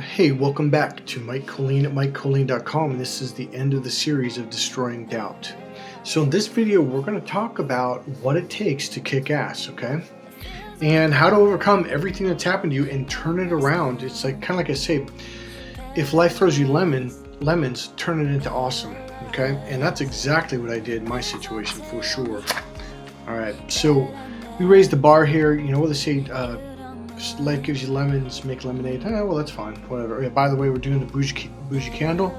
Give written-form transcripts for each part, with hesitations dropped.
Hey, welcome back to Mike Colleen at MikeColleen.com, and this is the end of the series of Destroying Doubt. So in this video, we're going to talk about what it takes to kick ass, okay? And how to overcome everything that's happened to you and turn it around. It's like kind of like I say, if life throws you lemons, turn it into awesome, okay? And that's exactly what I did in my situation for sure. All right, so we raised the bar here. You know what they say, life gives you lemons, make lemonade. Well, that's fine, whatever. Yeah, by the way, we're doing the bougie candle.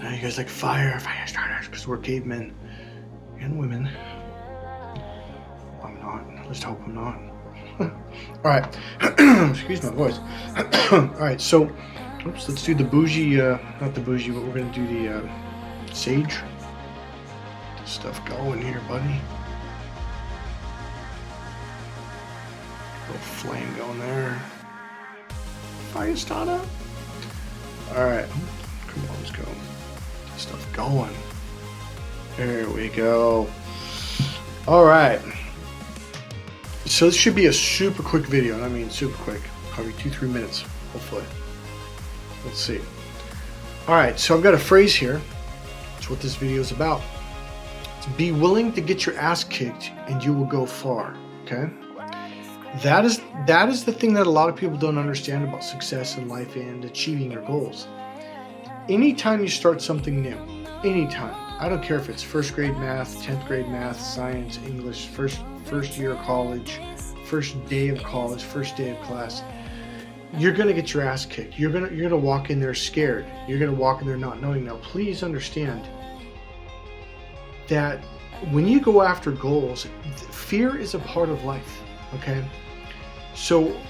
You guys like fire starters, because we're cavemen and women. I'm not. Let's hope I'm not. All right. Excuse my voice. All right, so let's do the bougie, not the bougie, but we're going to do the sage. Get this stuff going here, buddy. Little flame going there. Fire starter. All right, come on, let's go. Get stuff going. There we go. All right. So this should be a super quick video, and I mean super quick, probably 2-3 minutes, hopefully. Let's see. All right, so I've got a phrase here. That's what this video is about. It's be willing to get your ass kicked, and you will go far. Okay. That is the thing that a lot of people don't understand about success in life and achieving your goals. Anytime you start something new, anytime, I don't care if it's first grade math, 10th grade math, science, English, first year of college, first day of college, first day of class, you're gonna get your ass kicked. You're gonna walk in there scared. You're gonna walk in there not knowing. Now, please understand that when you go after goals, fear is a part of life. Okay, so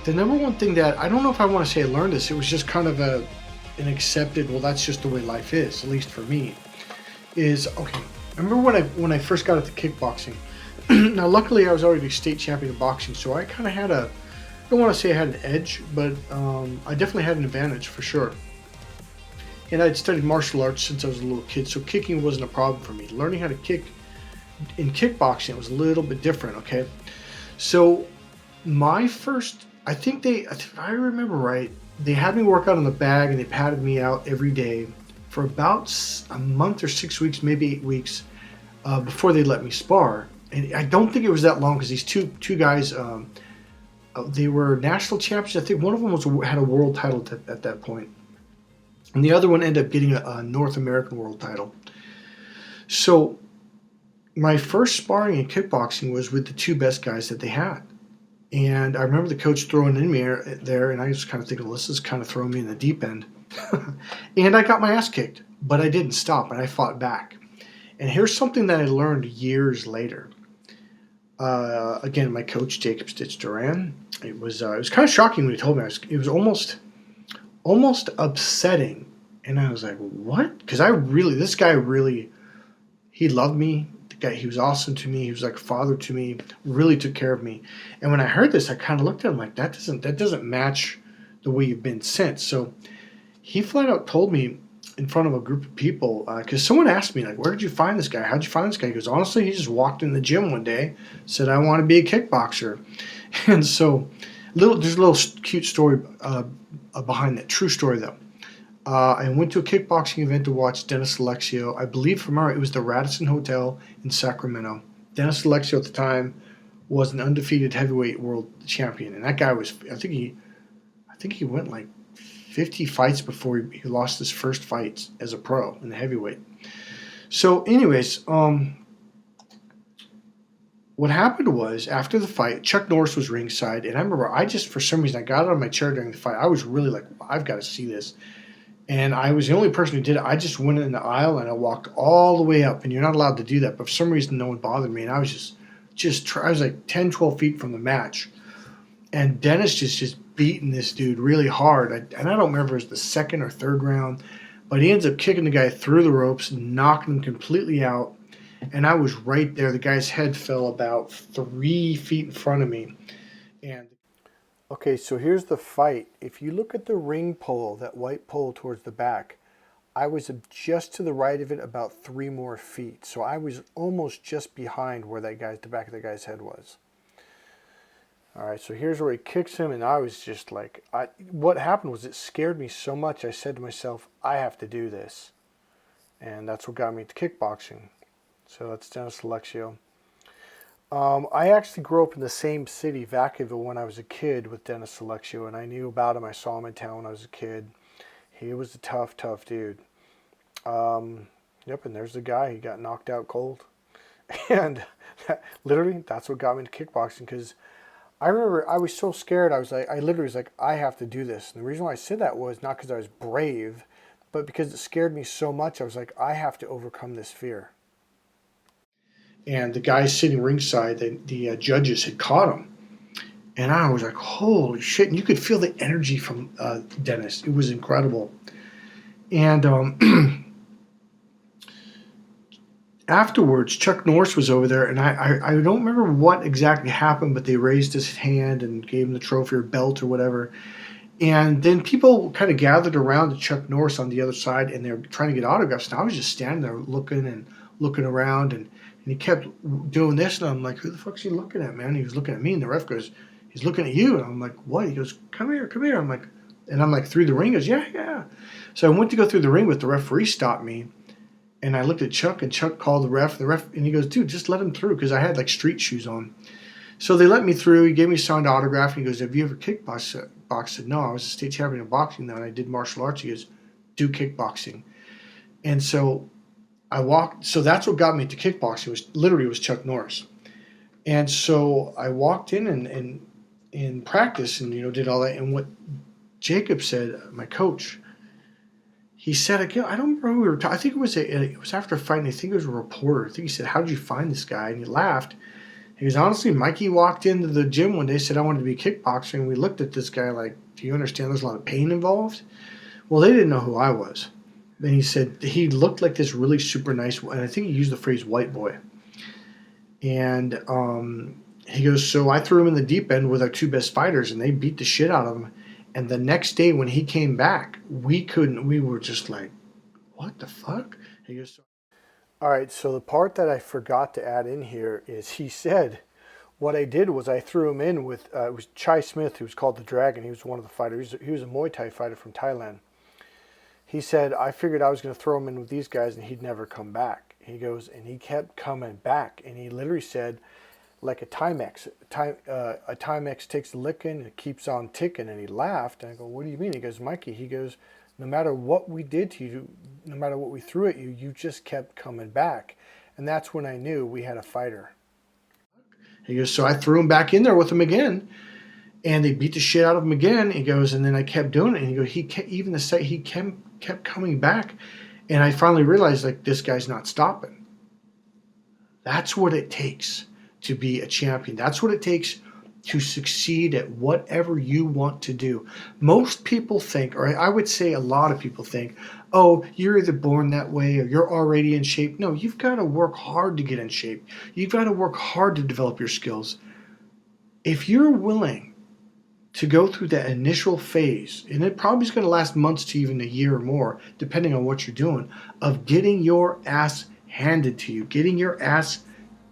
the number one thing that I don't know if I want to say I learned this, it was just kind of an accepted, well, that's just the way life is, at least for me, is okay. I remember when I first got into kickboxing. Now, luckily, I was already state champion of boxing, so I kind of had I don't want to say I had an edge, but I definitely had an advantage for sure. And I'd studied martial arts since I was a little kid, so kicking wasn't a problem for me. Learning how to kick in kickboxing was a little bit different. Okay. So my first, if I remember right, they had me work out on the bag and they patted me out every day for about a month or 6 weeks, maybe 8 weeks, before they let me spar. And I don't think it was that long because these two guys, they were national champions. I think one of them had a world title at that point, and the other one ended up getting a North American world title. So my first sparring in kickboxing was with the two best guys that they had. And I remember the coach throwing in me there, and I was kind of thinking, well, this is kind of throwing me in the deep end. And I got my ass kicked, but I didn't stop, and I fought back. And here's something that I learned years later. Again, my coach, Jacob Stitch Duran, it was kind of shocking when he told me. It was almost upsetting. And I was like, what? Because this guy really, he loved me. He was awesome to me. He was like a father to me. Really took care of me. And when I heard this, I kind of looked at him like that doesn't match the way you've been since. So he flat out told me in front of a group of people, because someone asked me like, where did you find this guy? How'd you find this guy? He goes, honestly, he just walked in the gym one day, said, I want to be a kickboxer. And so there's a little cute story behind that. True story though. I went to a kickboxing event to watch Dennis Alexio. I believe from it was the Radisson Hotel in Sacramento. Dennis Alexio at the time was an undefeated heavyweight world champion, and that guy was. I think he went like 50 fights before he lost his first fight as a pro in the heavyweight. So, anyways, what happened was after the fight, Chuck Norris was ringside, and I remember for some reason, I got out of my chair during the fight. I was really like, I've got to see this. And I was the only person who did it. I just went in the aisle and I walked all the way up. And you're not allowed to do that. But for some reason, no one bothered me. And I was I was like 10, 12 feet from the match. And Dennis just beating this dude really hard. And I don't remember if it was the second or third round. But he ends up kicking the guy through the ropes, knocking him completely out. And I was right there. The guy's head fell about 3 feet in front of me. And okay, so here's the fight. If you look at the ring pole, that white pole towards the back, I was just to the right of it about 3 more feet. So I was almost just behind where the back of the guy's head was. All right, so here's where he kicks him, and I was just like, what happened was it scared me so much, I said to myself, I have to do this. And that's what got me to kickboxing. So that's Dennis Alexio. I actually grew up in the same city, Vacaville, when I was a kid with Dennis Alexio, and I knew about him. I saw him in town when I was a kid. He was a tough, tough dude. Yep, and there's the guy. He got knocked out cold. And literally, that's what got me to kickboxing, because I remember I was so scared. I literally was like, I have to do this. And the reason why I said that was not because I was brave, but because it scared me so much. I was like, I have to overcome this fear. And the guys sitting ringside, the judges had caught him. And I was like, holy shit. And you could feel the energy from Dennis. It was incredible. And afterwards, Chuck Norris was over there. And I don't remember what exactly happened, but they raised his hand and gave him the trophy or belt or whatever. And then people kind of gathered around Chuck Norris on the other side, and they were trying to get autographs. And I was just standing there looking around, and he kept doing this, and I'm like, who the fuck's he looking at, man? He was looking at me, and the ref goes, he's looking at you. And I'm like, what? He goes, come here. I'm like, through the ring? He goes, yeah. So I went to go through the ring, but the referee stopped me, and I looked at Chuck, and Chuck called the ref, and he goes, dude, just let him through, because I had like street shoes on. So they let me through. He gave me a signed autograph, and he goes, have you ever kickboxed? I said, no, I was a state champion in boxing then, and I did martial arts. He goes, do kickboxing. And so so that's what got me to kickboxing, was Chuck Norris. And so I walked in practice and, did all that. And what Jacob said, my coach, he said, again, I don't remember who we were talking. I think it was after a fight, and I think it was a reporter. I think he said, how did you find this guy? And he laughed. He goes, honestly, Mikey walked into the gym one day, said, I wanted to be a kickboxer. And we looked at this guy like, do you understand there's a lot of pain involved? Well, they didn't know who I was. Then he said he looked like this really super nice, and I think he used the phrase white boy. And he goes, so I threw him in the deep end with our two best fighters, and they beat the shit out of him. And the next day when he came back, we were just like, what the fuck? He goes, all right, so the part that I forgot to add in here is he said, what I did was I threw him in with, it was Chai Smith, who was called the Dragon. He was one of the fighters. He was a Muay Thai fighter from Thailand. He said, I figured I was going to throw him in with these guys and he'd never come back. He goes, and he kept coming back. And he literally said, like a Timex takes a licking and it keeps on ticking. And he laughed. And I go, what do you mean? He goes, Mikey, he goes, no matter what we did to you, no matter what we threw at you, you just kept coming back. And that's when I knew we had a fighter. He goes, so I threw him back in there with him again. And they beat the shit out of him again. He goes, and then I kept doing it. And he goes, he kept coming back. And I finally realized, like, this guy's not stopping. That's what it takes to be a champion. That's what it takes to succeed at whatever you want to do. Most people think, or I would say a lot of people think, oh, you're either born that way or you're already in shape. No, you've got to work hard to get in shape. You've got to work hard to develop your skills. If you're willing to go through that initial phase, and it probably is going to last months to even a year or more, depending on what you're doing, of getting your ass handed to you, getting your ass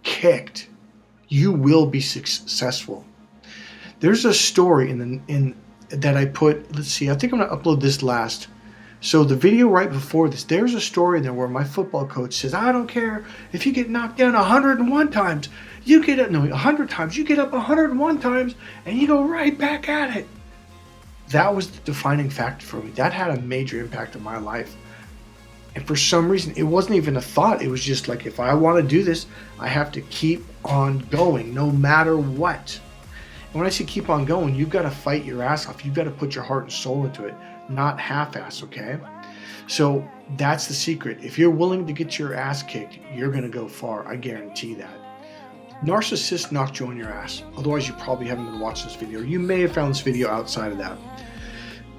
kicked, you will be successful. There's a story that I put, let's see, I think I'm going to upload this last. So the video right before this, there's a story in there where my football coach says, I don't care if you get knocked down 101 times, 100 times, you get up 101 times and you go right back at it. That was the defining factor for me. That had a major impact on my life. And for some reason, it wasn't even a thought. It was just like, if I want to do this, I have to keep on going no matter what. And when I say keep on going, you've got to fight your ass off. You've got to put your heart and soul into it, not half-ass, okay? So that's the secret. If you're willing to get your ass kicked, you're going to go far. I guarantee that. Narcissists knocked you on your ass. Otherwise, you probably haven't been watching this video. You may have found this video outside of that.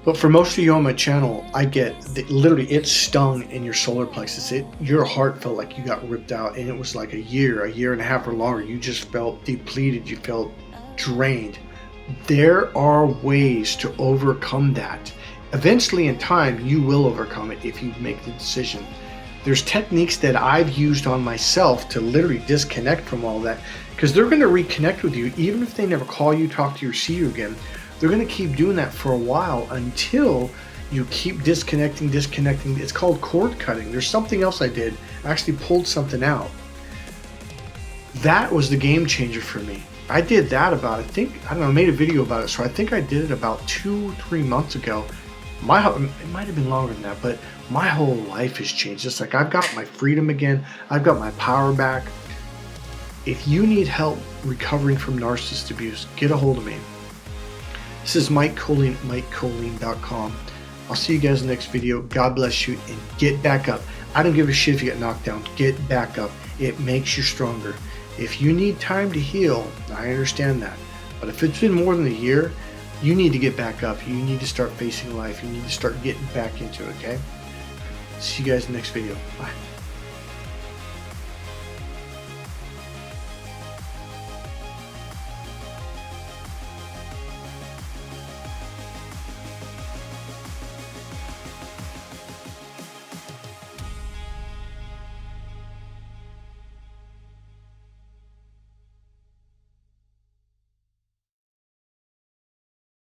But for most of you on my channel, I get that literally it stung in your solar plexus. Your heart felt like you got ripped out, and it was like a year and a half or longer. You just felt depleted. You felt drained. There are ways to overcome that. Eventually in time, you will overcome it if you make the decision. There's techniques that I've used on myself to literally disconnect from all that. because they're going to reconnect with you even if they never call you, talk to you, or see you again. They're going to keep doing that for a while until you keep disconnecting. It's called cord cutting. There's something else I did. I actually pulled something out. That was the game changer for me. I did that about, I made a video about it, so I think I did it about 2-3 months ago. It might have been longer than that, but my whole life has changed. It's like I've got my freedom again. I've got my power back. If you need help recovering from narcissist abuse, get a hold of me. This is Mike Colleen, MikeColleen.com. I'll see you guys in the next video. God bless you, and get back up. I don't give a shit if you get knocked down. Get back up. It makes you stronger. If you need time to heal, I understand that. But if it's been more than a year, you need to get back up. You need to start facing life. You need to start getting back into it, okay? See you guys in the next video. Bye.